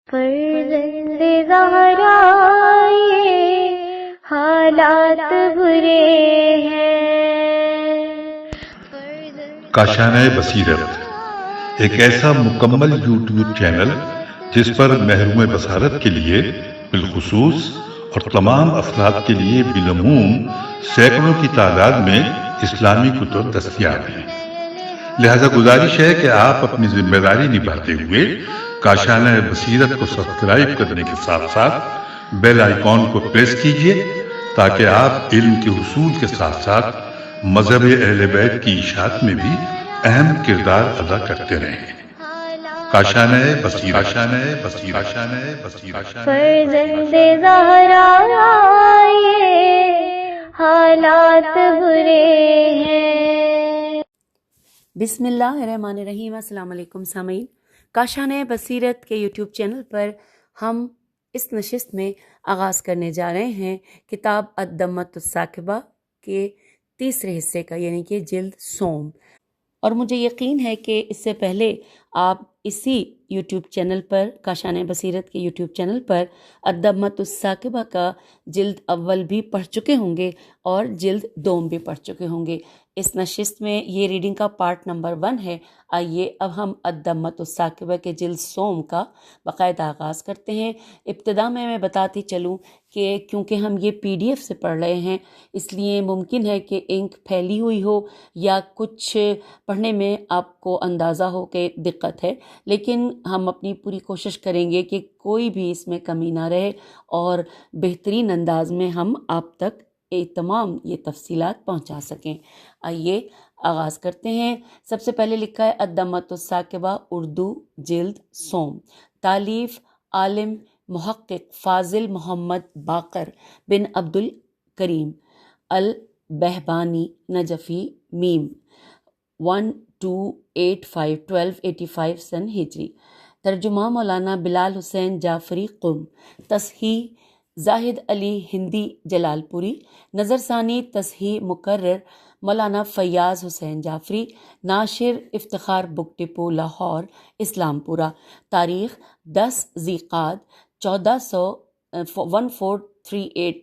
فرزند زہرا یہ حالات برے ہیں۔ کاشانہ بصیرت ایک ایسا مکمل یوٹیوب چینل جس پر محروم بصارت کے لیے بالخصوص اور تمام افراد کے لیے بالعموم سینکڑوں کی تعداد میں اسلامی کتب دستیاب ہیں۔ لہذا گزارش ہے کہ آپ اپنی ذمہ داری نبھاتے ہوئے کاشانہ بصیرت کو سبسکرائب کرنے کے ساتھ ساتھ بیل آئیکن کو پریس کیجئے تاکہ آپ علم کے حصول کے ساتھ ساتھ مذہب اہل بیت کی اشاعت میں بھی اہم کردار ادا کرتے رہیں۔ کاشانہ بصیرت۔ فرزند زہرا یہ حالات برے ہیں۔ بسم اللہ الرحمن الرحیم۔ السلام علیکم سامعین، کاشانہ بصیرت کے یوٹیوب چینل پر ہم اس نشست میں آغاز کرنے جا رہے ہیں کتاب الدمۃ الثاقبہ کے تیسرے حصے کا، یعنی کہ جلد سوم۔ اور مجھے یقین ہے کہ اس سے پہلے آپ اسی یوٹیوب چینل پر، کاشانہ بصیرت کے یوٹیوب چینل پر الدمۃ الثاقبہ کا جلد اول بھی پڑھ چکے ہوں گے اور جلد دوم بھی پڑھ چکے ہوں گے۔ اس نشست میں یہ ریڈنگ کا پارٹ نمبر 1 ہے۔ آئیے اب ہم الدمۃ الثاقبہ کے جلد سوم کا باقاعدہ آغاز کرتے ہیں۔ ابتدا میں بتاتی چلوں کہ کیونکہ ہم یہ PDF سے پڑھ رہے ہیں، اس لیے ممکن ہے کہ انک پھیلی ہوئی ہو یا کچھ پڑھنے میں آپ کو اندازہ ہو کہ دقت ہے، لیکن ہم اپنی پوری کوشش کریں گے کہ کوئی بھی اس میں کمی نہ رہے اور بہترین انداز میں ہم آپ تک تمام یہ تفصیلات پہنچا سکیں۔ آئیے آغاز کرتے ہیں۔ سب سے پہلے لکھا ہے الدمۃ الثاقبہ اردو جلد سوم، تالیف عالم محقق فاضل محمد باقر بن عبد الکریم البہبانی نجفی میم 1285 سن ہجری۔ ترجمہ مولانا بلال حسین جعفری قم، تصحیح زاہد علی ہندی جلال پوری، نظر ثانی تصحیح مقرر مولانا فیاض حسین جعفری، ناشر افتخار بک ڈپو لاہور اسلام پورہ، تاریخ 10 ذی قعدہ 1438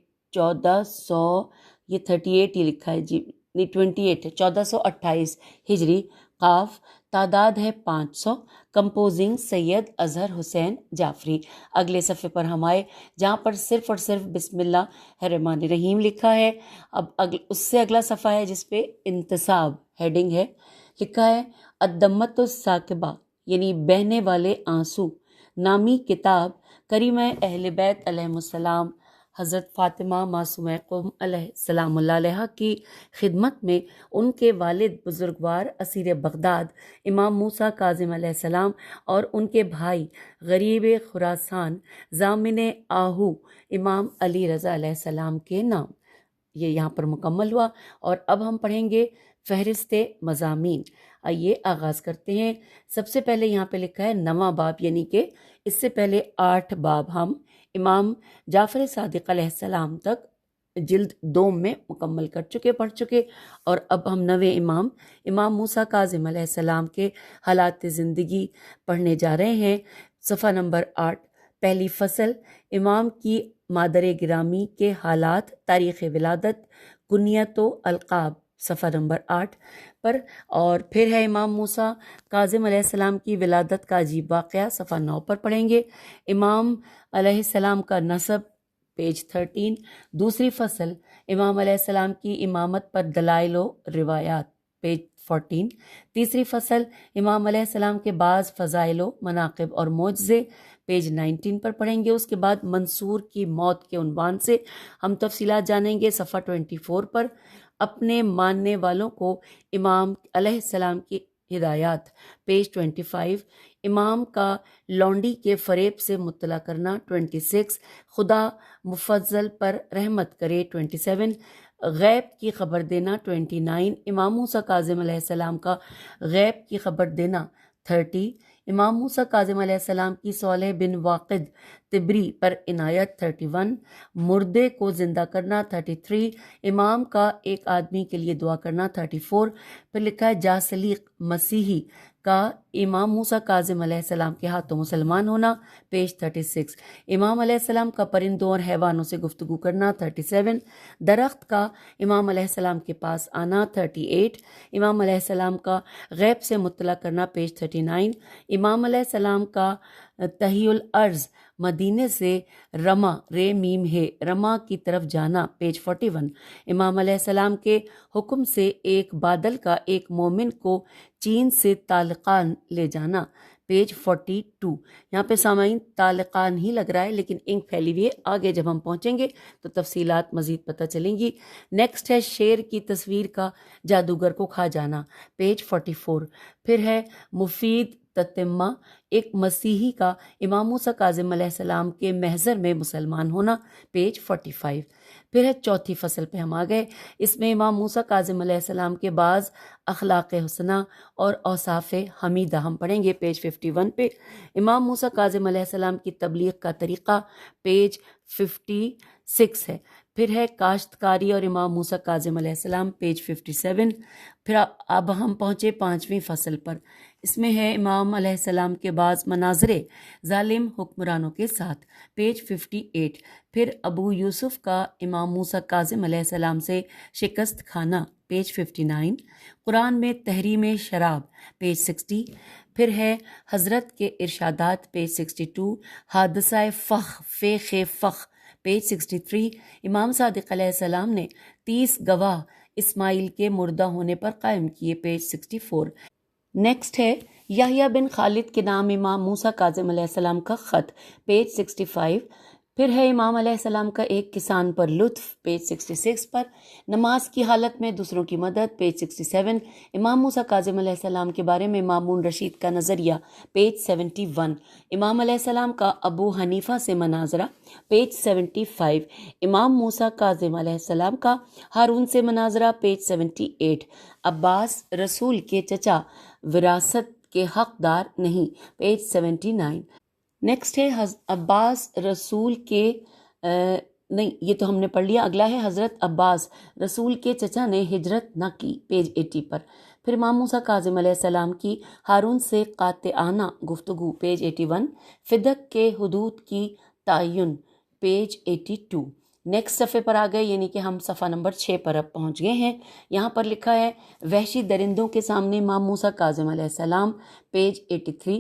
یہ 38 ہی لکھا ہے جی، 28 ہے، 1428 ہجری، قاف، تعداد ہے 500، کمپوزنگ سید اظہر حسین جعفری۔ اگلے صفحے پر ہم آئے جہاں پر صرف اور صرف بسم اللہ الرحمن الرحیم لکھا ہے۔ اب اس سے اگلا صفحہ ہے جس پہ انتصاب ہیڈنگ ہے، لکھا ہے الدمۃ الثاقبہ یعنی بہنے والے آنسو نامی کتاب کریمہ اہل بیت علیہم السلام حضرت فاطمہ معصومہ قم علیہ السلام اللہ علیہ کی خدمت میں ان کے والد بزرگوار اسیر بغداد امام موسیٰ کاظم علیہ السلام اور ان کے بھائی غریب خراسان ضامن آہو امام علی رضا علیہ السلام کے نام۔ یہ یہاں پر مکمل ہوا اور اب ہم پڑھیں گے فہرست مضامین۔ آئیے آغاز کرتے ہیں۔ سب سے پہلے یہاں پہ لکھا ہے نواں باب، یعنی کہ اس سے پہلے 8 باب ہم امام جعفر صادق علیہ السلام تک جلد دوم میں مکمل پڑھ چکے اور اب ہم نویں امام موسیٰ کاظم علیہ السلام کے حالات زندگی پڑھنے جا رہے ہیں۔ صفحہ نمبر 8، پہلی فصل، امام کی مادر گرامی کے حالات، تاریخ ولادت، کنیت و القاب، صفحہ نمبر 8 پر، اور پھر ہے امام موسیٰ کاظم علیہ السلام کی ولادت کا عجیب واقعہ، صفحہ 9 پر پڑھیں گے۔ امام علیہ السلام کا نسب، پیج 13۔ دوسری فصل، امام علیہ السلام کی امامت پر دلائل و روایات، پیج 14۔ تیسری فصل، امام علیہ السلام کے بعض فضائل و مناقب اور معجزے، پیج 19 پر پڑھیں گے۔ اس کے بعد منصور کی موت کے عنوان سے ہم تفصیلات جانیں گے، صفحہ 24 پر۔ اپنے ماننے والوں کو امام علیہ السلام کی ہدایات، پیج 25۔ امام کا لونڈی کے فریب سے مطلع کرنا، 26۔ خدا مفضل پر رحمت کرے، 27۔ غیب کی خبر دینا، 29۔ امام موسیٰ کاظم علیہ السلام کا غیب کی خبر دینا، 30۔ امام موسیٰ کاظم علیہ السلام کی صالح بن واقد تبری پر عنایت، 31۔ مردے کو زندہ کرنا، 33۔ امام کا ایک آدمی کے لیے دعا کرنا، 34۔ پھر لکھا ہے جاسلیق مسیحی کا امام موسیٰ کاظم علیہ السلام کے ہاتھوں مسلمان ہونا، پیج 36۔ امام علیہ السلام کا پرندوں اور حیوانوں سے گفتگو کرنا، 37۔ درخت کا امام علیہ السلام کے پاس آنا، 38۔ امام علیہ السلام کا غیب سے مطلع کرنا، پیج 39۔ امام علیہ السلام کا تحی الارض مدینے سے رما رے میم ہے رما کی طرف جانا، پیج 41۔ امام علیہ السلام کے حکم سے ایک بادل کا ایک مومن کو چین سے طالقان لے جانا، پیج 42۔ یہاں پہ سامعین طالقان ہی لگ رہا ہے لیکن انک پھیلی ہوئی ہے، آگے جب ہم پہنچیں گے تو تفصیلات مزید پتہ چلیں گی۔ نیکسٹ ہے شیر کی تصویر کا جادوگر کو کھا جانا، پیج 44۔ پھر ہے مفید تتمہ، ایک مسیحی کا امام موسیٰ کاظم علیہ السلام کے محضر میں مسلمان ہونا، پیج 45۔ پھر ہے چوتھی فصل پہ ہم آ گئے، اس میں امام موسیٰ کاظم علیہ السلام کے بعض اخلاق حسنہ اور اوصاف حمیدہ ہم پڑھیں گے، پیج 51 پہ۔ امام موسیٰ کاظم علیہ السلام کی تبلیغ کا طریقہ، پیج 56 ہے۔ پھر ہے کاشتکاری اور امام موسیٰ کاظم علیہ السلام، پیج 57۔ پھر اب ہم پہنچے پانچویں فصل پر، اس میں ہے امام علیہ السلام کے بعض مناظر ظالم حکمرانوں کے ساتھ، پیج 58۔ پھر ابو یوسف کا امام موسیٰ کاظم علیہ السلام سے شکست کھانا، پیج 59۔ قرآن میں تحریم شراب، پیج 60۔ پھر ہے حضرت کے ارشادات، پیج 62۔ حادثہ فخ، پیج 63۔ امام صادق علیہ السلام نے 30 گواہ اسماعیل کے مردہ ہونے پر قائم کیے، پیج 64۔ نیکسٹ ہے یحییٰ بن خالد کے نام امام موسیٰ کاظم علیہ السلام کا خط، پیج 65۔ پھر ہے امام علیہ السلام کا ایک کسان پر لطف، پیج 66 پر۔ نماز کی حالت میں دوسروں کی مدد، پیج 67۔ امام موسیٰ کاظم علیہ السلام کے بارے میں مامون رشید کا نظریہ، پیج 71۔ امام علیہ السلام کا ابو حنیفہ سے مناظرہ، پیج 75۔ امام موسیٰ کاظم علیہ السلام کا ہارون سے مناظرہ، پیج 78۔ عباس رسول کے چچا وراثت کے حقدار نہیں، پیج 79۔ نیکسٹ ہے عباس رسول کے نہیں، یہ تو ہم نے پڑھ لیا۔ اگلا ہے حضرت عباس رسول کے چچا نے ہجرت نہ کی، پیج 80 پر۔ پھر امام موسیٰ کاظم علیہ السلام کی ہارون سے قاطعانہ گفتگو، پیج 81۔ فدق کے حدود کی تعین، پیج 82۔ نیکسٹ صفحے پر آ گئے، یعنی کہ ہم صفحہ نمبر 6 پر اب پہنچ گئے ہیں۔ یہاں پر لکھا ہے وحشی درندوں کے سامنے امام موسیٰ کاظم علیہ السلام، پیج 83۔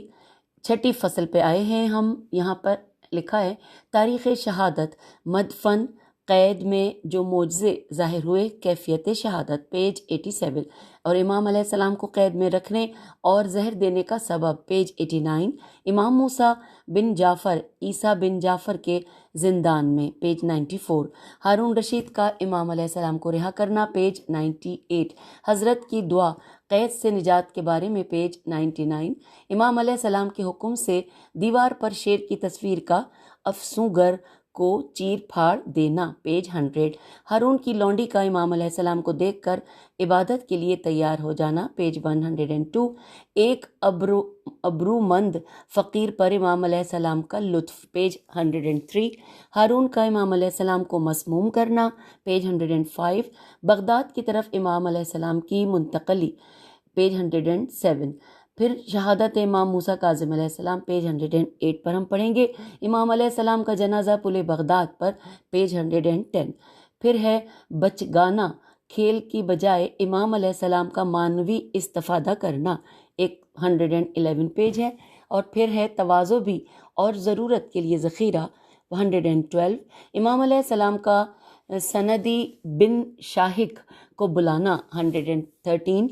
چھٹی فصل پہ آئے ہیں ہم، یہاں پر لکھا ہے تاریخ شہادت، مدفن قید میں جو معجزے ظاہر ہوئے، کیفیت شہادت، پیج 87۔ اور امام علیہ السلام کو قید میں رکھنے اور زہر دینے کا سبب، پیج 89۔ امام موسیٰ بن جعفر عیسیٰ بن جعفر کے زندان میں، پیج 94۔ ہارون رشید کا امام علیہ السلام کو رہا کرنا، پیج 98۔ حضرت کی دعا قید سے نجات کے بارے میں، پیج 99۔ امام علیہ السلام کے حکم سے دیوار پر شیر کی تصویر کا افسونگر کو چیر پھاڑ دینا، پیج 100۔ ہارون کی لونڈی کا امام علیہ السلام کو دیکھ کر عبادت کے لیے تیار ہو جانا، پیج 102۔ ایک ابرومند فقیر پر امام علیہ السلام کا لطف، پیج 103۔ ہارون کا امام علیہ السلام کو مسموم کرنا، پیج 105۔ بغداد کی طرف امام علیہ السلام کی منتقلی، پیج 107۔ پھر شہادت امام موسیٰ کاظم علیہ السلام، پیج 108 پر ہم پڑھیں گے۔ امام علیہ السلام کا جنازہ پل بغداد پر، پیج 110۔ پھر ہے بچگانہ کھیل کی بجائے امام علیہ السلام کا معنوی استفادہ کرنا، ایک 111 پیج ہے۔ اور پھر ہے تواضع بھی اور ضرورت کے لیے ذخیرہ، 112۔ امام علیہ السلام کا سندی بن شاہک کو بلانا، 113۔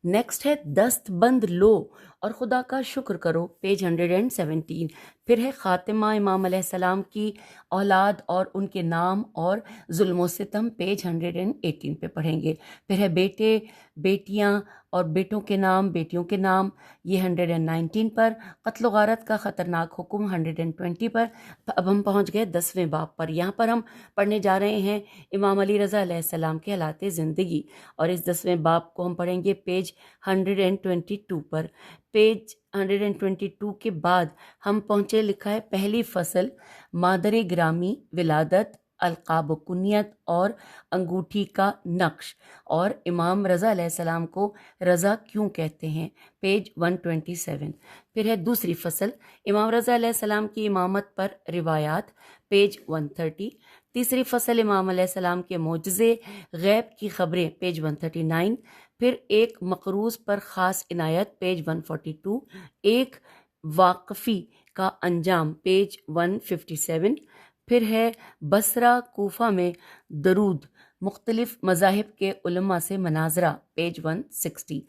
نیکسٹ ہے دست بند لو اور خدا کا شکر کرو، پیج 117۔ پھر ہے خاتمہ امام علیہ السلام کی اولاد اور ان کے نام اور ظلم و ستم، پیج 118 پہ پڑھیں گے۔ پھر ہے بیٹے بیٹیاں اور بیٹوں کے نام بیٹیوں کے نام، یہ 119 پر۔ قتل و غارت کا خطرناک حکم، 120 پر۔ اب ہم پہنچ گئے 10ویں باب پر۔ یہاں پر ہم پڑھنے جا رہے ہیں امام علی رضا علیہ السلام کے حالات زندگی، اور اس 10ویں باب کو ہم پڑھیں گے پیج 122 پر۔ پیج 122 کے بعد ہم پہنچے، لکھا ہے پہلی فصل، مادر گرامی ولادت القاب و کنیت اور انگوٹھی کا نقش، اور امام رضا علیہ السلام کو رضا کیوں کہتے ہیں، پیج 127۔ پھر ہے دوسری فصل امام رضا علیہ السلام کی امامت پر روایات، پیج 130۔ تیسری فصل امام علیہ السلام کے معجزے غیب کی خبریں، پیج 139۔ پھر ایک مقروض پر خاص عنایت، پیج 142۔ ایک واقفی کا انجام، پیج 157۔ پھر ہے بصرہ کوفہ میں درود، مختلف مذاہب کے علماء سے مناظرہ، پیج 160۔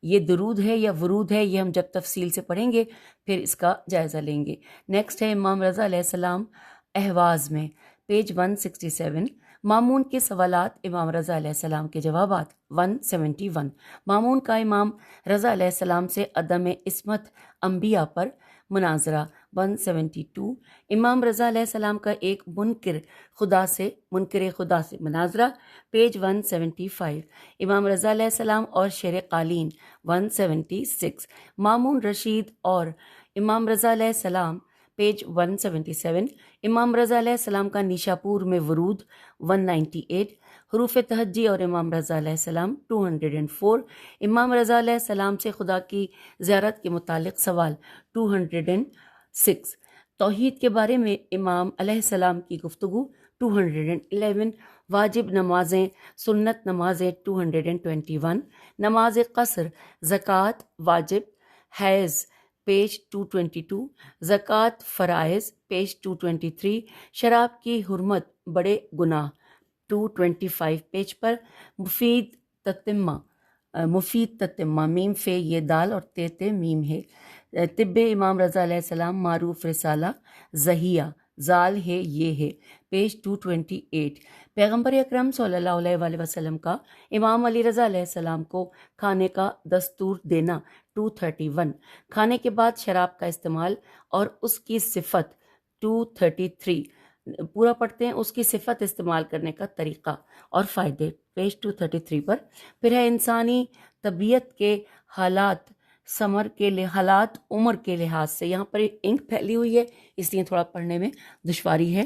یہ درود ہے یا ورود ہے، یہ ہم جب تفصیل سے پڑھیں گے پھر اس کا جائزہ لیں گے۔ نیکسٹ ہے امام رضا علیہ السلام اہواز میں، پیج 167۔ مامون کے سوالات، امام رضا علیہ السلام کے جوابات، 171۔ مامون کا امام رضا علیہ السلام سے عدم عصمت انبیاء پر مناظرہ، 172۔ امام رضا علیہ السلام کا ایک منکر خدا سے مناظرہ، پیج 175۔ امام رضا علیہ السلام اور شیر قالین، 176۔ مامون رشید اور امام رضا علیہ السلام، پیج 177۔ امام رضا علیہ السلام کا نیشاپور میں ورود، 198۔ حروف تہجی اور امام رضا علیہ السلام، 204۔ امام رضا علیہ السلام سے خدا کی زیارت کے متعلق سوال، 206۔ توحید کے بارے میں امام علیہ السلام کی گفتگو، 211۔ واجب نمازیں، سنت نمازیں، 221۔ نماز قصر، زکوٰۃ واجب، حیض، پیج 222۔ زکوٰۃ فرائض، پیج 223۔ شراب کی حرمت، بڑے گناہ، 225 پیج پر۔ مفید تتمہ، میم فے یہ دال اور تے میم ہے۔ طب امام رضا علیہ السلام، معروف رسالہ زہیہ، زال ہے یہ ہے، پیج 228۔ پیغمبر اکرم صلی اللہ علیہ وآلہ وسلم کا امام علی رضا علیہ السلام کو کھانے کا دستور دینا، 231۔ کھانے کے بعد شراب کا استعمال اور اس کی صفت، 233۔ پورا پڑھتے ہیں، اس کی صفت استعمال کرنے کا طریقہ اور فائدے، پیج 233 پر۔ پھر ہے انسانی طبیعت کے حالات عمر کے لحاظ سے، یہاں پر انک پھیلی ہوئی ہے اس لیے تھوڑا پڑھنے میں دشواری ہے۔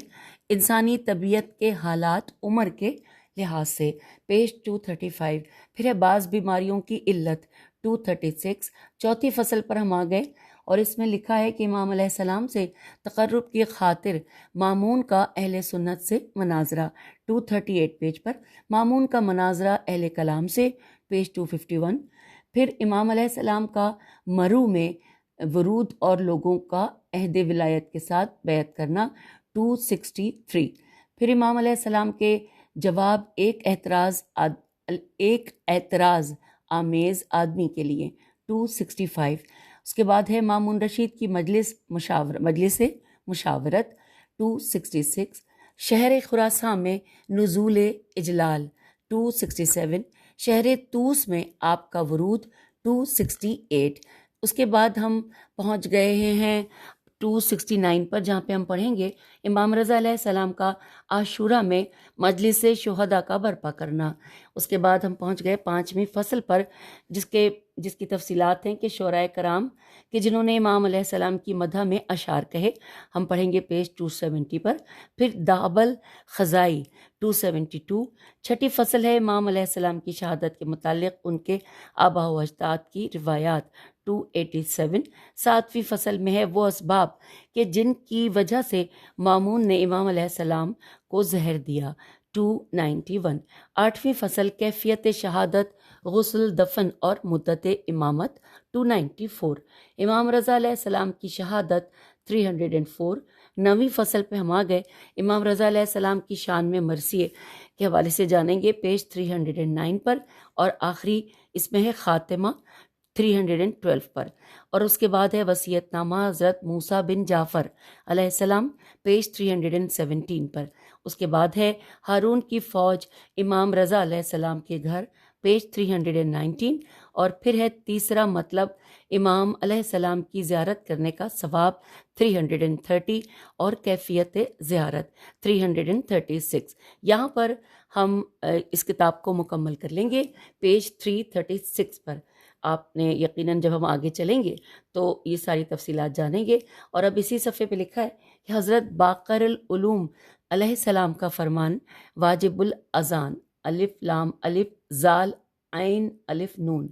انسانی طبیعت کے حالات عمر کے لحاظ سے، پیج 235۔ پھر ہے بعض بیماریوں کی علت، 236۔ چوتھی فصل پر ہم آ گئے اور اس میں لکھا ہے کہ امام علیہ السلام سے تقرب کی خاطر مامون کا اہل سنت سے مناظرہ، 238 پیج پر۔ مامون کا مناظرہ اہل کلام سے، پیج 251۔ پھر امام علیہ السلام کا مرو میں ورود اور لوگوں کا عہد ولایت کے ساتھ بیعت کرنا، 263۔ پھر امام علیہ السلام کے جواب ایک اعتراض آمیز آدمی کے لیے، 265۔ اس کے بعد ہے مامون رشید کی مجلس مشاورت، 266۔ شہر خراساں میں نزول اجلال، 267۔ شہر طوس میں آپ کا ورود، 268۔ اس کے بعد ہم پہنچ گئے ہیں 269 پر، جہاں پہ ہم پڑھیں گے امام رضا علیہ السلام کا عاشورہ میں مجلس شہداء کا برپا کرنا۔ اس کے بعد ہم پہنچ گئے 5ویں فصل پر، جس کی تفصیلات ہیں کہ شعراء کرام کہ جنہوں نے امام علیہ السلام کی مدح میں اشعار کہے، ہم پڑھیں گے پیج 270 پر۔ پھر دابل خزائی، 272۔ چھٹی فصل ہے امام علیہ السلام کی شہادت کے متعلق ان کے آباء و اجداد کی روایات، 287۔ ساتویں فصل میں ہے وہ اسباب کہ جن کی وجہ سے مامون نے امام علیہ السلام کو زہر دیا، 291۔ آٹھویں فصل کیفیت شہادت، غسل، دفن اور مدت امامت، 294۔ امام رضا علیہ السلام کی شہادت، 304۔ نویں فصل پہ ہم آ گئے، امام رضا علیہ السلام کی شان میں مرثیے کے حوالے سے جانیں گے، پیج 309 پر، اور آخری اس میں ہے خاتمہ، 312 پر۔ اور اس کے بعد ہے وصیت نامہ حضرت موسیٰ بن جعفر علیہ السلام، پیج 317 پر۔ اس کے بعد ہے ہارون کی فوج امام رضا علیہ السلام کے گھر، پیج 319۔ اور پھر ہے تیسرا مطلب امام علیہ السلام کی زیارت کرنے کا ثواب، 330، اور کیفیت زیارت، 336۔ یہاں پر ہم اس کتاب کو مکمل کر لیں گے پیج 336 پر۔ آپ نے یقیناً جب ہم آگے چلیں گے تو یہ ساری تفصیلات جانیں گے۔ اور اب اسی صفحے پہ لکھا ہے کہ حضرت باقر العلوم علیہ السلام کا فرمان واجب الاذان الف لام الف زال عین الف نون۔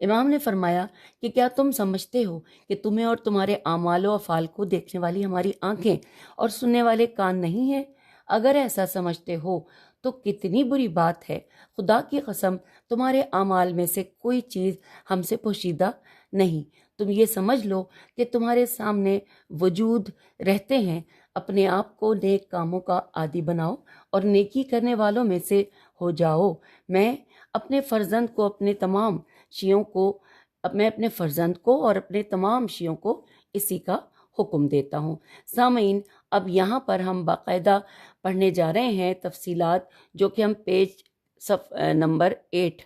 امام نے فرمایا کہ کیا تم سمجھتے ہو کہ تمہیں اور تمہارے اعمال و افعال کو دیکھنے والی ہماری آنکھیں اور سننے والے کان نہیں ہیں؟ اگر ایسا سمجھتے ہو تو کتنی بری بات ہے۔ خدا کی قسم تمہارے اعمال میں سے کوئی چیز ہم سے پوشیدہ نہیں۔ تم یہ سمجھ لو کہ تمہارے سامنے وجود رہتے ہیں۔ اپنے آپ کو نیک کاموں کا عادی بناؤ اور نیکی کرنے والوں میں سے ہو جاؤ۔ میں اپنے فرزند کو اور اپنے تمام شیعوں کو اسی کا حکم دیتا ہوں۔ سامعین، اب یہاں پر ہم باقاعدہ پڑھنے جا رہے ہیں تفصیلات، جو کہ ہم صفحہ نمبر 8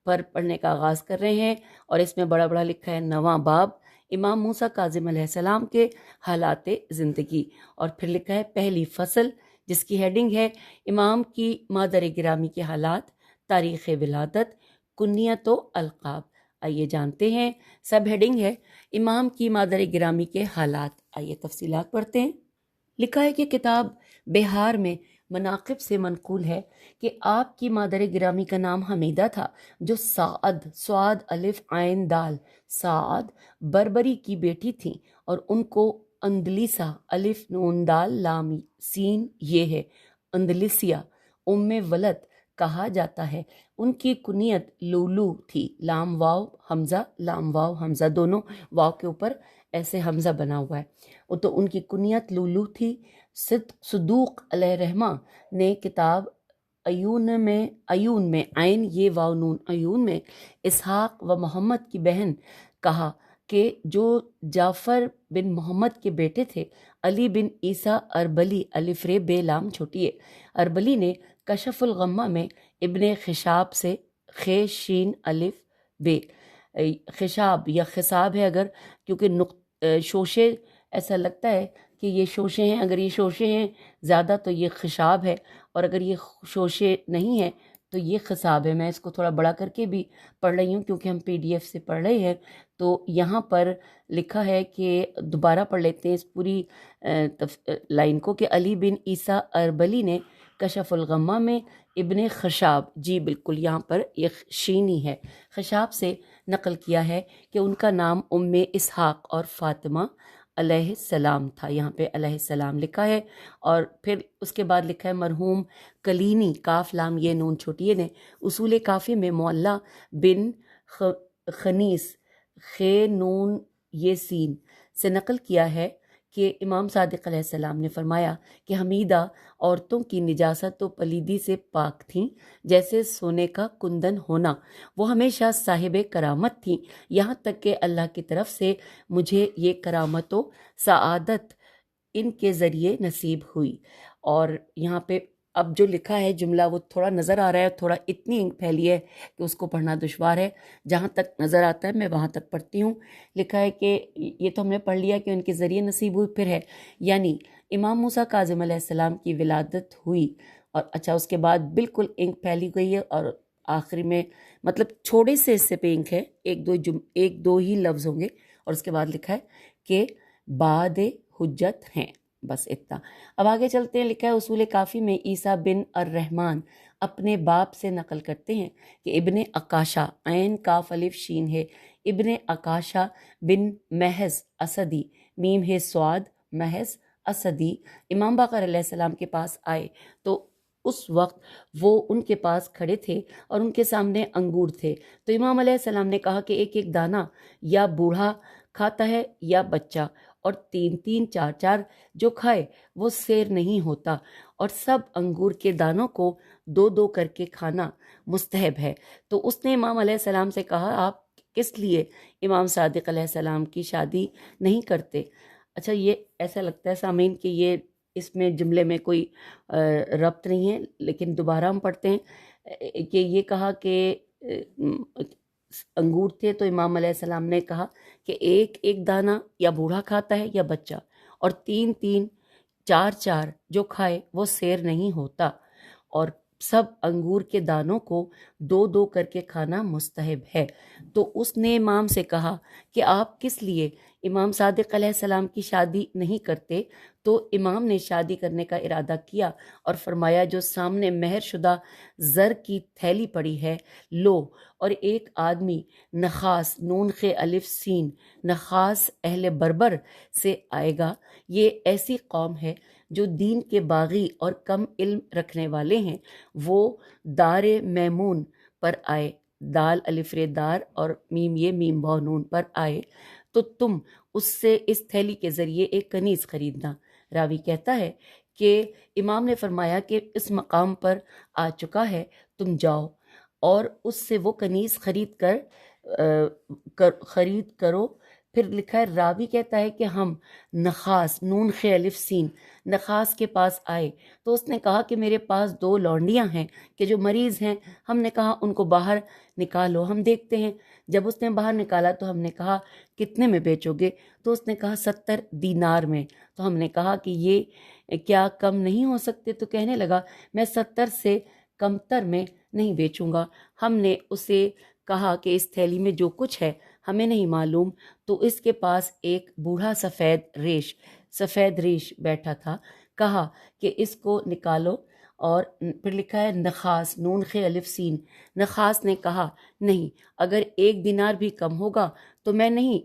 پر پڑھنے کا آغاز کر رہے ہیں، اور اس میں بڑا بڑا لکھا ہے 9واں باب امام موسیٰ کاظم علیہ السلام کے حالات زندگی، اور پھر لکھا ہے پہلی فصل جس کی ہیڈنگ ہے امام کی مادر گرامی کے حالات، تاریخ ولادت، کنیت و القاب۔ آئیے جانتے ہیں، سب ہیڈنگ ہے امام کی مادر گرامی کے حالات۔ آئیے تفصیلات پڑھتے ہیں۔ لکھا ہے کہ کتاب بہار میں مناقب سے منقول ہے کہ آپ کی مادر گرامی کا نام حمیدہ تھا، جو سعد الف عین دال سعد بربری کی بیٹی تھیں، اور ان کو اندلیسا الف نون دال لام سین یہ ہے اندلیسیہ ولد کہا جاتا ہے۔ ان کی کنیت لولو تھی، لام واو حمزہ دونوں واو کے اوپر ایسے حمزہ بنا ہوا ہے، تو ان کی کنیت لولو تھی۔ صدوق علیہ رحمہ نے کتاب ایون میں عین یہ واو نون ایون میں اسحاق و محمد کی بہن کہا کہ جو جعفر بن محمد کے بیٹے تھے، علی بن عیسیٰ اربلی الف رے بے لام چھوٹی ہے۔ اربلی نے کشف الغمہ میں ابن خشاب سے خے شین الف بے، خشاب یا خصاب ہے اگر، کیونکہ شوشے ایسا لگتا ہے کہ یہ شوشے ہیں، اگر یہ شوشے ہیں زیادہ تو یہ خشاب ہے، اور اگر یہ شوشے نہیں ہیں تو یہ خصاب ہے۔ میں اس کو تھوڑا بڑا کر کے بھی پڑھ رہی ہوں کیونکہ ہم PDF سے پڑھ رہے ہیں، تو یہاں پر لکھا ہے کہ دوبارہ پڑھ لیتے ہیں اس پوری لائن کو کہ علی بن عیسیٰ اربلی نے کشف الغمہ میں ابن خشاب، جی بالکل یہاں پر یہ شینی ہے، خشاب سے نقل کیا ہے کہ ان کا نام ام اسحاق اور فاطمہ علیہ السلام تھا۔ یہاں پہ علیہ السلام لکھا ہے، اور پھر اس کے بعد لکھا ہے مرحوم کلینی کاف لام یہ نون چھوٹی نے اصول کافی میں معلّہ بن خنیس خے نون یہ سین سے نقل کیا ہے کہ امام صادق علیہ السلام نے فرمایا کہ حمیدہ عورتوں کی نجاست و پلیدی سے پاک تھیں، جیسے سونے کا کندن ہونا۔ وہ ہمیشہ صاحب کرامت تھیں، یہاں تک کہ اللہ کی طرف سے مجھے یہ کرامت و سعادت ان کے ذریعے نصیب ہوئی۔ اور یہاں پہ اب جو لکھا ہے جملہ وہ تھوڑا نظر آ رہا ہے، تھوڑا اتنی انک پھیلی ہے کہ اس کو پڑھنا دشوار ہے، جہاں تک نظر آتا ہے میں وہاں تک پڑھتی ہوں۔ لکھا ہے کہ یہ تو ہم نے پڑھ لیا کہ ان کے ذریعے نصیب ہوئی، پھر ہے یعنی امام موسیٰ کاظم علیہ السلام کی ولادت ہوئی، اور اچھا اس کے بعد بالکل انک پھیلی گئی ہے، اور آخری میں مطلب چھوڑے سے حصے پہ انک ہے، ایک دو ہی لفظ ہوں گے، اور اس کے بعد لکھا ہے کہ بعد حجت ہیں، بس اتنا۔ اب آگے چلتے ہیں، لکھا ہے اصول کافی میں عیسیٰ بن الرحمن اپنے باپ سے نقل کرتے ہیں کہ ابن عکاشہ عین کاف الف شین ہے، ابن عکاشہ بن محض اسدی میم ہے سواد محض اسدی امام باقر علیہ السلام کے پاس آئے تو اس وقت وہ ان کے پاس کھڑے تھے اور ان کے سامنے انگور تھے، تو امام علیہ السلام نے کہا کہ ایک ایک دانہ یا بوڑھا کھاتا ہے یا بچہ، اور 3 4 جو کھائے وہ سیر نہیں ہوتا، اور سب انگور کے دانوں کو 2 کر کے کھانا مستحب ہے۔ تو اس نے امام علیہ السلام سے کہا آپ کس لیے امام صادق علیہ السلام کی شادی نہیں کرتے؟ اچھا یہ ایسا لگتا ہے سامعین کہ یہ اس میں جملے میں کوئی ربط نہیں ہے، لیکن دوبارہ ہم پڑھتے ہیں کہ یہ کہا کہ انگور تھے تو امام علیہ السلام نے کہا کہ ایک ایک دانہ یا بوڑھا کھاتا ہے یا بچہ، اور 3 4 جو کھائے وہ سیر نہیں ہوتا، اور سب انگور کے دانوں کو 2 کر کے کھانا مستحب ہے۔ تو اس نے امام سے کہا کہ آپ کس لیے امام صادق علیہ السلام کی شادی نہیں کرتے تو امام نے شادی کرنے کا ارادہ کیا اور فرمایا جو سامنے مہر شدہ زر کی تھیلی پڑی ہے لو، اور ایک آدمی نخاس نون خ الف سین نخاس اہل بربر سے آئے گا، یہ ایسی قوم ہے جو دین کے باغی اور کم علم رکھنے والے ہیں، وہ دار میمون پر آئے، دال الف ر دار اور میم یہ میم بہ نون پر آئے تو تم اس سے اس تھیلی کے ذریعے ایک کنیز خریدنا۔ راوی کہتا ہے کہ امام نے فرمایا کہ اس مقام پر آ چکا ہے، تم جاؤ اور اس سے وہ کنیز خرید کرو۔ پھر لکھا ہے، راوی کہتا ہے کہ ہم نخاس نون خ الف سین نخاس کے پاس آئے تو اس نے کہا کہ میرے پاس 2 لونڈیاں ہیں کہ جو مریض ہیں، ہم نے کہا ان کو باہر نکالو، ہم دیکھتے ہیں۔ جب اس نے باہر نکالا تو ہم نے کہا کتنے میں بیچو گے؟ تو اس نے کہا 70 دینار میں۔ تو ہم نے کہا کہ یہ کیا کم نہیں ہو سکتے؟ تو کہنے لگا میں 70 سے کمتر میں نہیں بیچوں گا۔ ہم نے اسے کہا کہ اس تھیلی میں جو کچھ ہے ہمیں نہیں معلوم، تو اس کے پاس ایک بوڑھا سفید ریش بیٹھا تھا، کہا کہ اس کو نکالو، اور پھر لکھا ہے نخاس نون خ الف سین نخاس نے کہا نہیں، اگر 1 دینار بھی کم ہوگا تو میں نہیں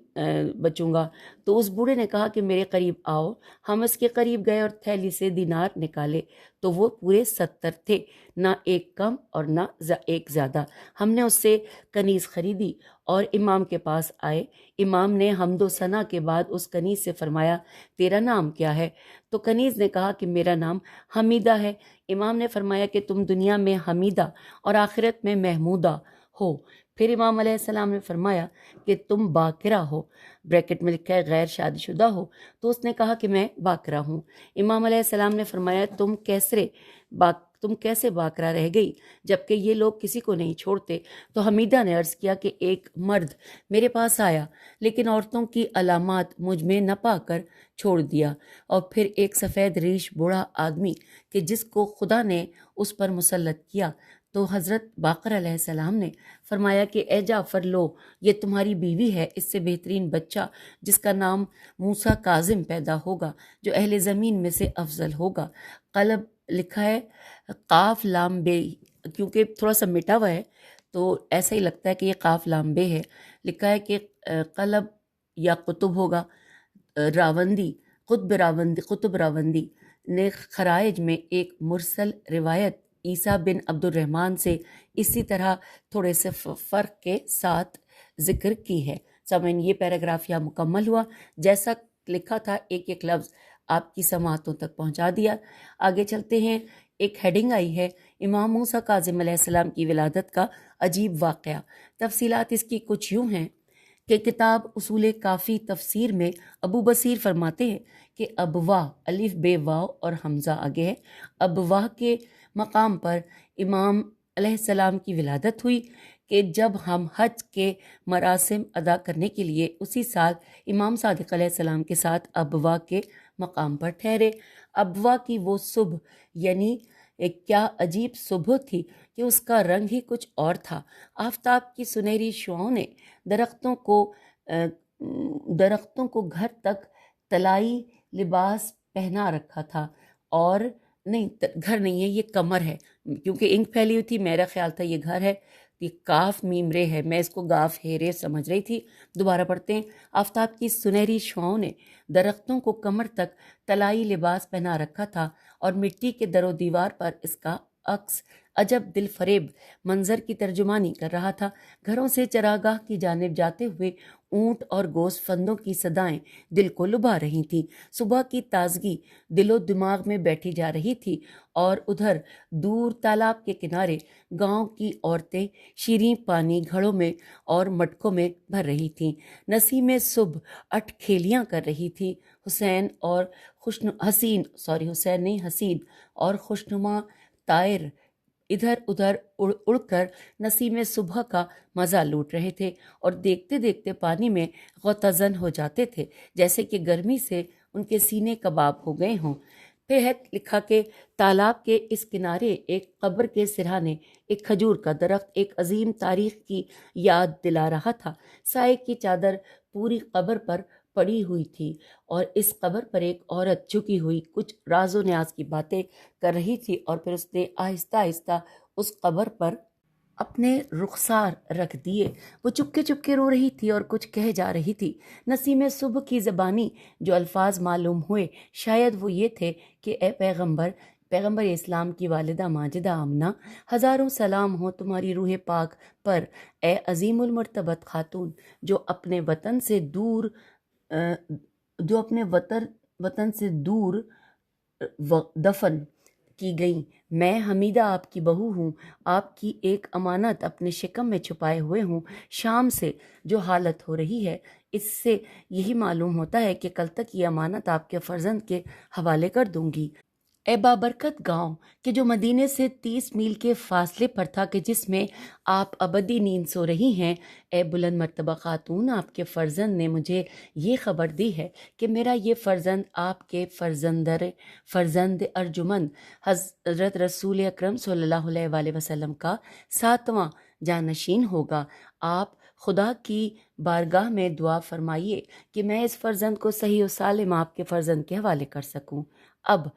بچوں گا۔ تو اس بوڑھے نے کہا کہ میرے قریب آؤ۔ ہم اس کے قریب گئے اور تھیلی سے دینار نکالے تو وہ پورے 70 تھے، نہ ایک کم اور نہ ایک زیادہ۔ ہم نے اس سے کنیز خریدی اور امام کے پاس آئے۔ امام نے حمد و ثنا کے بعد اس کنیز سے فرمایا تیرا نام کیا ہے؟ تو کنیز نے کہا کہ میرا نام حمیدہ ہے۔ امام نے فرمایا کہ تم دنیا میں حمیدہ اور آخرت میں محمودہ ہو۔ پھر امام علیہ السلام نے فرمایا کہ تم باکرہ ہو، بریکٹ میں لکھا ہے غیر شادی شدہ ہو۔ تو اس نے کہا کہ میں باکرہ ہوں۔ امام علیہ السلام نے فرمایا تم کیسے باکرہ رہ گئی جبکہ یہ لوگ کسی کو نہیں چھوڑتے؟ تو حمیدہ نے عرض کیا کہ ایک مرد میرے پاس آیا لیکن عورتوں کی علامات مجھ میں نہ پا کر چھوڑ دیا، اور پھر ایک سفید ریش بوڑھا آدمی کہ جس کو خدا نے اس پر مسلط کیا۔ تو حضرت باقر علیہ السلام نے فرمایا کہ اے جعفر لو، یہ تمہاری بیوی ہے، اس سے بہترین بچہ جس کا نام موسیٰ کاظم پیدا ہوگا جو اہل زمین میں سے افضل ہوگا۔ قلب لکھا ہے قاف لام بے، کیونکہ تھوڑا سا مٹا ہوا ہے تو ایسا ہی لگتا ہے کہ یہ قاف لام بے ہے۔ لکھا ہے کہ قلب یا قطب ہوگا، قطب راوندی نے خرائج میں ایک مرسل روایت عیسیٰ بن عبد الرحمن سے اسی طرح تھوڑے سے فرق کے ساتھ ذکر کی ہے۔ سامعین، یہ پیراگراف یہاں مکمل ہوا، جیسا لکھا تھا ایک ایک لفظ آپ کی سماعتوں تک پہنچا دیا۔ آگے چلتے ہیں، ایک ہیڈنگ آئی ہے امام موسیٰ کاظم علیہ السلام کی ولادت کا عجیب واقعہ۔ تفصیلات اس کی کچھ یوں ہیں کہ کتاب اصول کافی تفسیر میں ابو بصیر فرماتے ہیں کہ ابواہ الف بے واو اور حمزہ آگے ہے، ابواہ کے مقام پر امام علیہ السلام کی ولادت ہوئی کہ جب ہم حج کے مراسم ادا کرنے کے لیے اسی سال امام صادق علیہ السلام کے ساتھ ابواہ کے مقام پر ٹھہرے۔ ابواہ کی وہ صبح، یعنی کیا عجیب صبح تھی کہ اس کا رنگ ہی کچھ اور تھا۔ آفتاب کی سنہری شعاؤں نے درختوں کو گھر تک طلائی لباس پہنا رکھا تھا، اور نہیں، گھر نہیں ہے، یہ کمر ہے، کیونکہ انک پھیلی ہوئی تھی، میرا خیال تھا یہ گھر ہے، یہ کاف میم رے ہے، میں اس کو گاف ہے رے سمجھ رہی تھی۔ دوبارہ پڑھتے ہیں، آفتاب کی سنہری شعاؤں نے درختوں کو کمر تک طلائی لباس پہنا رکھا تھا، اور مٹی کے در و دیوار پر اس کا عکس عجب دل فریب منظر کی ترجمانی کر رہا تھا۔ گھروں سے چراگاہ کی جانب جاتے ہوئے اونٹ اور گوسف فندوں کی صدائیں دل کو لبھا رہی تھیں۔ صبح کی تازگی دل و دماغ میں بیٹھی جا رہی تھی، اور ادھر دور تالاب کے کنارے گاؤں کی عورتیں شیریں پانی گھڑوں میں اور مٹکوں میں بھر رہی تھیں۔ نسیم صبح اٹھ کھیلیاں کر رہی تھی۔ حسین اور خوشنما طائر ادھر ادھر اڑ کر نسیم صبح کا مزہ لوٹ رہے تھے، اور دیکھتے دیکھتے پانی میں غوطہ زن ہو جاتے تھے، جیسے کہ گرمی سے ان کے سینے کباب ہو گئے ہوں۔ پھر ہے لکھا کہ تالاب کے اس کنارے ایک قبر کے سرہانے ایک کھجور کا درخت ایک عظیم تاریخ کی یاد دلا رہا تھا۔ سائے کی چادر پوری قبر پر پڑی ہوئی تھی، اور اس قبر پر ایک عورت جھکی ہوئی کچھ راز و نیاز کی باتیں کر رہی تھی، اور پھر اس نے آہستہ آہستہ اس قبر پر اپنے رخسار رکھ دیے۔ وہ چپکے چپکے رو رہی تھی اور کچھ کہہ جا رہی تھی۔ نسیم صبح کی زبانی جو الفاظ معلوم ہوئے شاید وہ یہ تھے کہ اے پیغمبر اسلام کی والدہ ماجدہ آمنہ، ہزاروں سلام ہو تمہاری روح پاک پر، اے عظیم المرتبت خاتون جو اپنے وطن سے دور دفن کی گئی۔ میں حمیدہ آپ کی بہو ہوں، آپ کی ایک امانت اپنے شکم میں چھپائے ہوئے ہوں۔ شام سے جو حالت ہو رہی ہے اس سے یہی معلوم ہوتا ہے کہ کل تک یہ امانت آپ کے فرزند کے حوالے کر دوں گی۔ اے بابرکت گاؤں کہ جو مدینے سے 30 میل کے فاصلے پر تھا کہ جس میں آپ ابدی نیند سو رہی ہیں، اے بلند مرتبہ خاتون، آپ کے فرزند نے مجھے یہ خبر دی ہے کہ میرا یہ فرزند آپ کے فرزند ارجمند حضرت رسول اکرم صلی اللہ علیہ وآلہ وسلم کا 7واں جانشین ہوگا۔ آپ خدا کی بارگاہ میں دعا فرمائیے کہ میں اس فرزند کو صحیح و سالم آپ کے فرزند کے حوالے کر سکوں۔ اب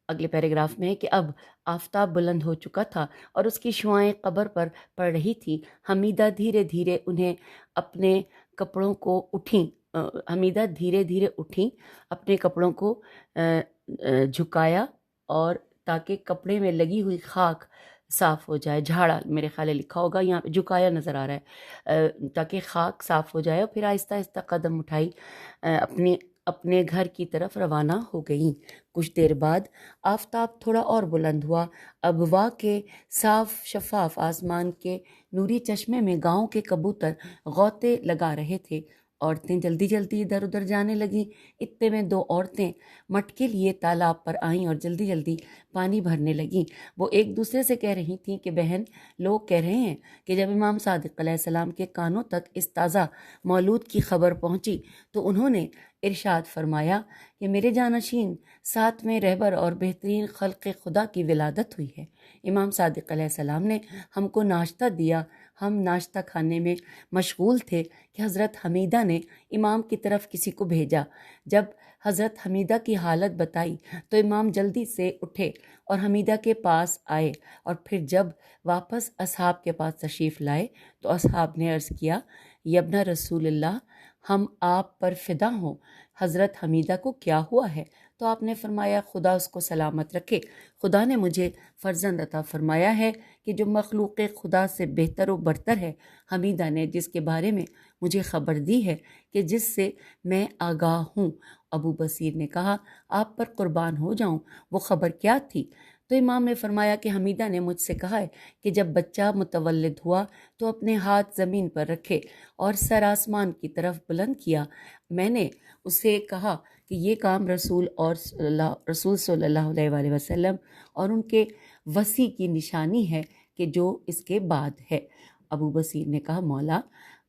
اگلے پیراگراف میں ہے کہ اب آفتاب بلند ہو چکا تھا اور اس کی شعاعیں قبر پر پڑ رہی تھی۔ حمیدہ دھیرے دھیرے اپنے کپڑوں کو اٹھیں، اپنے کپڑوں کو جھکایا اور تاکہ کپڑے میں لگی ہوئی خاک صاف ہو جائے، جھاڑا میرے خیال ہے لکھا ہوگا، یہاں پہ جھکایا نظر آ رہا ہے، تاکہ خاک صاف ہو جائے، اور پھر آہستہ آہستہ قدم اٹھائی، اپنے گھر کی طرف روانہ ہو گئیں۔ کچھ دیر بعد آفتاب تھوڑا اور بلند ہوا۔ اب واہ کے صاف شفاف آسمان کے نوری چشمے میں گاؤں کے کبوتر غوطے لگا رہے تھے۔ عورتیں جلدی جلدی ادھر ادھر جانے لگیں۔ اتنے میں 2 عورتیں مٹکے لیے تالاب پر آئیں اور جلدی جلدی پانی بھرنے لگیں۔ وہ ایک دوسرے سے کہہ رہی تھیں کہ بہن، لوگ کہہ رہے ہیں کہ جب امام صادق علیہ السلام کے کانوں تک اس تازہ مولود کی خبر پہنچی تو انہوں نے ارشاد فرمایا کہ میرے جانشین 7ویں رہبر اور بہترین خلق خدا کی ولادت ہوئی ہے۔ امام صادق علیہ السلام نے ہم کو ناشتہ دیا۔ ہم ناشتہ کھانے میں مشغول تھے کہ حضرت حمیدہ نے امام کی طرف کسی کو بھیجا۔ جب حضرت حمیدہ کی حالت بتائی تو امام جلدی سے اٹھے اور حمیدہ کے پاس آئے، اور پھر جب واپس اصحاب کے پاس تشریف لائے تو اصحاب نے عرض کیا، یبنہ رسول اللہ، ہم آپ پر فدا ہوں، حضرت حمیدہ کو کیا ہوا ہے؟ تو آپ نے فرمایا، خدا اس کو سلامت رکھے، خدا نے مجھے فرزند عطا فرمایا ہے کہ جو مخلوق خدا سے بہتر و برتر ہے۔ حمیدہ نے جس کے بارے میں مجھے خبر دی ہے کہ جس سے میں آگاہ ہوں۔ ابو بصیر نے کہا، آپ پر قربان ہو جاؤں، وہ خبر کیا تھی؟ تو امام نے فرمایا کہ حمیدہ نے مجھ سے کہا ہے کہ جب بچہ متولد ہوا تو اپنے ہاتھ زمین پر رکھے اور سر آسمان کی طرف بلند کیا۔ میں نے اسے کہا کہ یہ کام رسول صلی اللہ علیہ وآلہ وسلم اور ان کے وصی کی نشانی ہے کہ جو اس کے بعد ہے۔ ابو بصیر نے کہا، مولا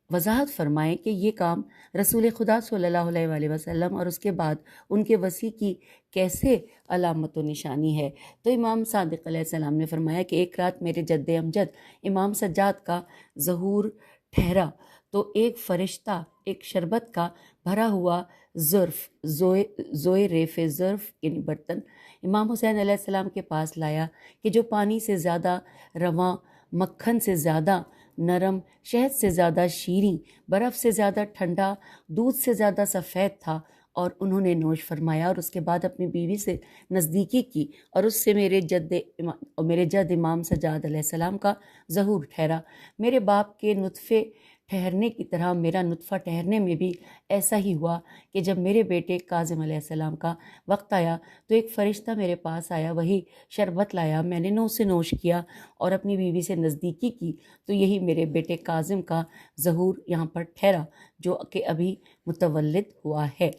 وضاحت فرمائیں کہ یہ کام رسول خدا صلی اللہ علیہ وآلہ وسلم اور اس کے بعد ان کے وصی کی کیسے علامت و نشانی ہے؟ تو امام صادق علیہ السلام نے فرمایا کہ ایک رات میرے جد امجد امام سجاد کا ظہور ٹھہرا تو ایک فرشتہ ایک شربت کا بھرا ہوا ظرف زوئے ریف ظرف یعنی برتن امام حسین علیہ السلام کے پاس لایا کہ جو پانی سے زیادہ رواں، مکھن سے زیادہ نرم، شہد سے زیادہ شیریں، برف سے زیادہ ٹھنڈا، دودھ سے زیادہ سفید تھا، اور انہوں نے نوش فرمایا اور اس کے بعد اپنی بیوی سے نزدیکی کی اور اس سے میرے جد امام سجاد علیہ السلام کا ظہور ٹھہرا۔ میرے باپ کے نطفے ٹھہرنے کی طرح میرا نطفہ ٹھہرنے میں بھی ایسا ہی ہوا کہ جب میرے بیٹے کاظم علیہ السلام کا وقت آیا تو ایک فرشتہ میرے پاس آیا، وہی شربت لایا، میں نے اسے نوش کیا اور اپنی بیوی سے نزدیکی کی تو یہی میرے بیٹے کاظم کا ظہور یہاں پر ٹھہرا جو کہ ابھی متولد ہوا ہے۔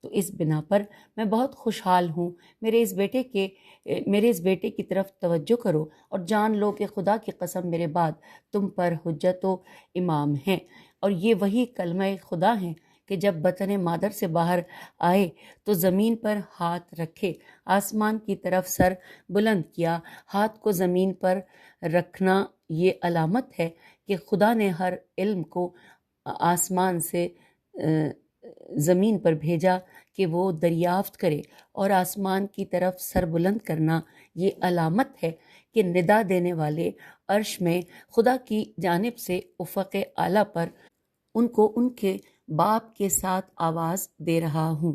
تو اس بنا پر میں بہت خوشحال ہوں۔ میرے اس بیٹے کی طرف توجہ کرو اور جان لو کہ خدا کی قسم میرے بعد تم پر حجت و امام ہیں، اور یہ وہی کلمہ خدا ہیں کہ جب بطن مادر سے باہر آئے تو زمین پر ہاتھ رکھے، آسمان کی طرف سر بلند کیا۔ ہاتھ کو زمین پر رکھنا یہ علامت ہے کہ خدا نے ہر علم کو آسمان سے زمین پر بھیجا کہ وہ دریافت کرے، اور آسمان کی طرف سر بلند کرنا یہ علامت ہے کہ ندا دینے والے عرش میں خدا کی جانب سے افق اعلیٰ پر ان کو ان کے باپ کے ساتھ آواز دے رہا ہوں۔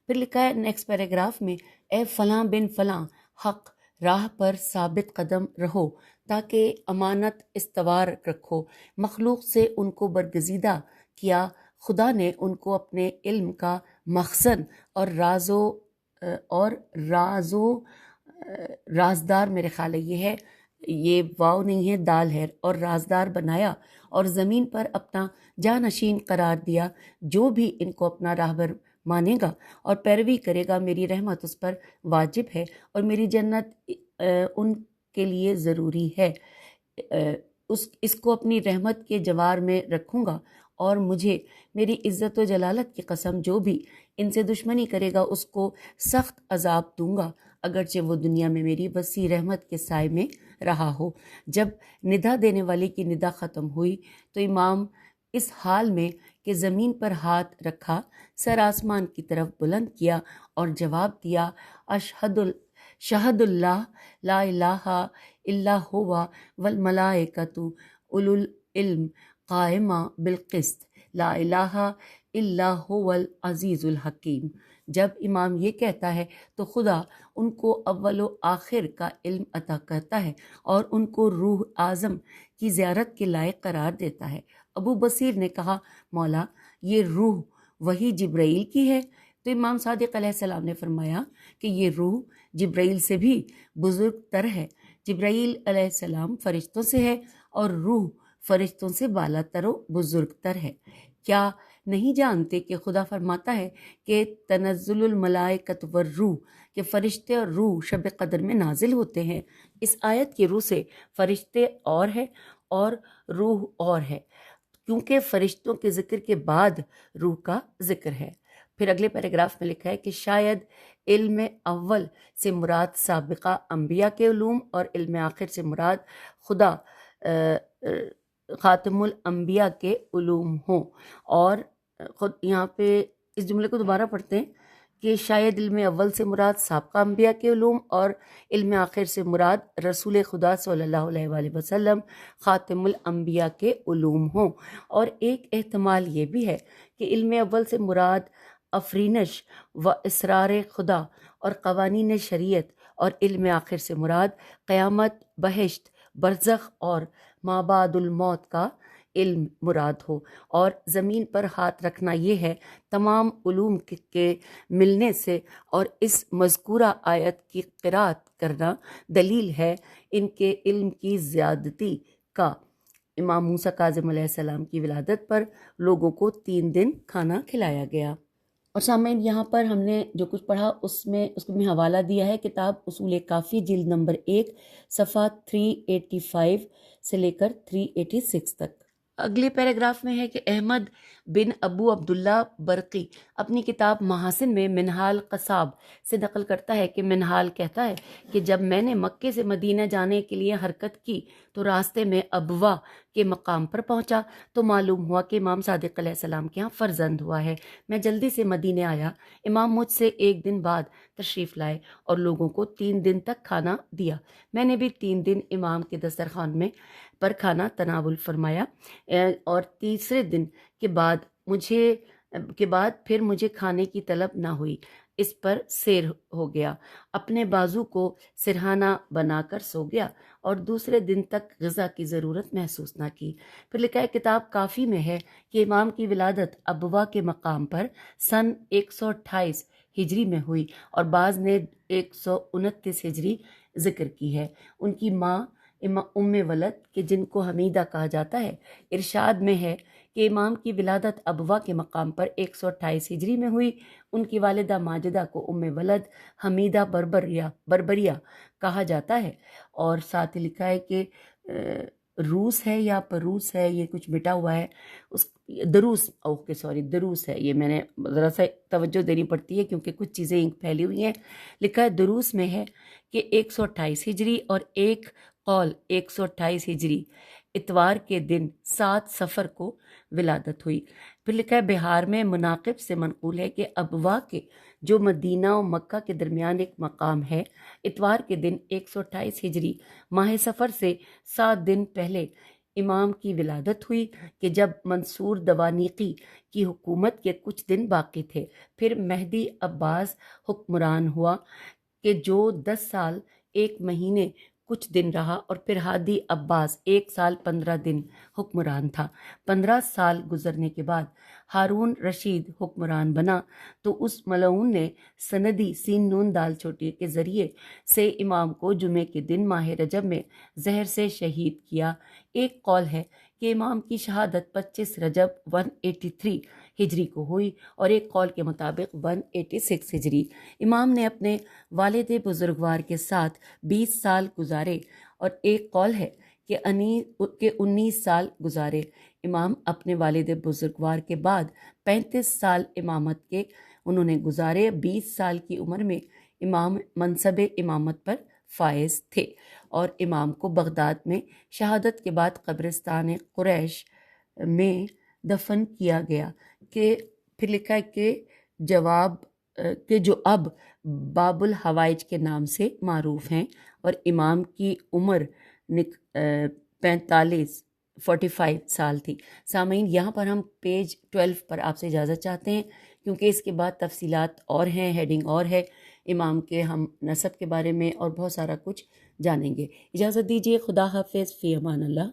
پھر لکھا ہے نیکسٹ پیراگراف میں، اے فلاں بن فلاں، حق راہ پر ثابت قدم رہو تاکہ امانت استوار رکھو۔ مخلوق سے ان کو برگزیدہ کیا، خدا نے ان کو اپنے علم کا مخزن اور رازدار، میرے خیال ہے یہ واو نہیں ہے، دال ہے، اور رازدار بنایا، اور زمین پر اپنا جانشین قرار دیا۔ جو بھی ان کو اپنا راہبر مانے گا اور پیروی کرے گا، میری رحمت اس پر واجب ہے اور میری جنت ان کے لیے ضروری ہے۔ اس کو اپنی رحمت کے جوار میں رکھوں گا، اور مجھے میری عزت و جلالت کی قسم، جو بھی ان سے دشمنی کرے گا اس کو سخت عذاب دوں گا، اگرچہ وہ دنیا میں میری وسیع رحمت کے سائے میں رہا ہو۔ جب ندا دینے والے کی ندا ختم ہوئی تو امام اس حال میں کہ زمین پر ہاتھ رکھا، سر آسمان کی طرف بلند کیا اور جواب دیا، شہد اللہ لا الہ الا ہوا والملائکۃ اولو العلم قائما بالقسط لا الہ الا هو العزیز الحکیم۔ جب امام یہ کہتا ہے تو خدا ان کو اول و آخر کا علم عطا کرتا ہے اور ان کو روح اعظم کی زیارت کے لائق قرار دیتا ہے۔ ابو بصیر نے کہا، مولا یہ روح وہی جبرائیل کی ہے؟ تو امام صادق علیہ السلام نے فرمایا کہ یہ روح جبرائیل سے بھی بزرگ تر ہے۔ جبرائیل علیہ السلام فرشتوں سے ہے اور روح فرشتوں سے بالا تر و بزرگ تر ہے۔ کیا نہیں جانتے کہ خدا فرماتا ہے کہ تنزل الملائکۃ والروح، کہ فرشتے اور روح شب قدر میں نازل ہوتے ہیں۔ اس آیت کی روح سے فرشتے اور ہے اور روح اور ہے، کیونکہ فرشتوں کے ذکر کے بعد روح کا ذکر ہے۔ پھر اگلے پیراگراف میں لکھا ہے کہ شاید علم اول سے مراد سابقہ انبیاء کے علوم اور علم آخر سے مراد خدا خاتم الانبیاء کے علوم ہوں۔ اور خود یہاں پہ اس جملے کو دوبارہ پڑھتے ہیں کہ شاید علم اول سے مراد سابقہ انبیاء کے علوم اور علم آخر سے مراد رسول خدا صلی اللہ علیہ وآلہ وسلم خاتم الانبیاء کے علوم ہوں۔ اور ایک احتمال یہ بھی ہے کہ علم اول سے مراد افرینش و اسرار خدا اور قوانین شریعت، اور علم آخر سے مراد قیامت، بہشت، برزخ اور ما بعد الموت کا علم مراد ہو۔ اور زمین پر ہاتھ رکھنا یہ ہے تمام علوم کے ملنے سے، اور اس مذکورہ آیت کی قرأت کرنا دلیل ہے ان کے علم کی زیادتی کا۔ امام موسیٰ کاظم علیہ السلام کی ولادت پر لوگوں کو 3 دن کھانا کھلایا گیا۔ اور سامعین، یہاں پر ہم نے جو کچھ پڑھا اس کو میں حوالہ دیا ہے کتاب اصول کافی جلد نمبر 1 صفحہ 385 سے لے کر 386 تک۔ اگلے پیراگراف میں ہے کہ احمد بن ابو عبداللہ برقی اپنی کتاب محاسن میں منہال قصاب سے نقل کرتا ہے کہ منہال کہتا ہے کہ جب میں نے مکے سے مدینہ جانے کے لیے حرکت کی تو راستے میں ابوا کے مقام پر پہنچا تو معلوم ہوا کہ امام صادق علیہ السلام کے ہاں فرزند ہوا ہے۔ میں جلدی سے مدینہ آیا، امام مجھ سے 1 دن بعد تشریف لائے اور لوگوں کو 3 دن تک کھانا دیا۔ میں نے بھی 3 دن امام کے دسترخوان میں پر کھانا تناول فرمایا، اور تیسرے دن کے بعد پھر مجھے کھانے کی طلب نہ ہوئی۔ اس پر سیر ہو گیا، اپنے بازو کو سرہانہ بنا کر سو گیا اور دوسرے دن تک غذا کی ضرورت محسوس نہ کی۔ پھر لکھا ہے کتاب کافی میں ہے کہ امام کی ولادت ابوا کے مقام پر سن 128 ہجری میں ہوئی، اور بعض نے 129 ہجری ذکر کی ہے۔ ان کی ماں ام ولد کہ جن کو حمیدہ کہا جاتا ہے، ارشاد میں ہے کہ امام کی ولادت ابوا کے مقام پر 128 ہجری میں ہوئی۔ ان کی والدہ ماجدہ کو ام ولد حمیدہ بربریہ کہا جاتا ہے، اور ساتھ لکھا ہے کہ روس ہے یا پروس ہے، یہ کچھ مٹا ہوا ہے، دروس ہے، یہ میں نے ذرا سا توجہ دینی پڑتی ہے کیونکہ کچھ چیزیں پھیلی ہوئی ہیں۔ لکھا ہے دروس میں ہے کہ 128 ہجری، اور ایک قول 128 ہجری اتوار کے دن 7 صفر کو ولادت ہوئی۔ پھر لکھا ہے بہار میں مناقب سے منقول ہے کہ ابوا کے جو مدینہ و مکہ کے درمیان ایک مقام ہے، اتوار کے دن 128 ہجری ماہ صفر سے 7 دن پہلے امام کی ولادت ہوئی کہ جب منصور دوانیقی کی حکومت کے کچھ دن باقی تھے۔ پھر مہدی عباس حکمران ہوا کہ جو 10 سال 1 مہینے کچھ دن رہا، اور پھر ہادی عباس 1 سال 15 دن حکمران تھا۔ 15 سال گزرنے کے بعد ہارون رشید حکمران بنا تو اس ملعون نے سندی سین نون دال چھوٹی کے ذریعے سے امام کو جمعے کے دن ماہ رجب میں زہر سے شہید کیا۔ ایک قول ہے کہ امام کی شہادت 25 رجب 183 ہجری کو ہوئی، اور ایک قول کے مطابق 186 ہجری۔ امام نے اپنے والد بزرگوار کے ساتھ 20 سال گزارے، اور ایک قول ہے کہ 19 سال گزارے۔ امام اپنے والد بزرگوار کے بعد 35 سال امامت کے انہوں نے گزارے۔ 20 سال کی عمر میں امام منصب امامت پر فائز تھے، اور امام کو بغداد میں شہادت کے بعد قبرستان قریش میں دفن کیا گیا۔ کہ پھر لکھا ہے کہ جو اب باب الحوائج کے نام سے معروف ہیں، اور امام کی عمر 45 سال تھی۔ سامعین، یہاں پر ہم پیج 12 پر آپ سے اجازت چاہتے ہیں، کیونکہ اس کے بعد تفصیلات اور ہیں، ہیڈنگ اور ہے، امام کے ہم نسب کے بارے میں اور بہت سارا کچھ جانیں گے۔ اجازت دیجیے، خدا حافظ، فی امان اللہ۔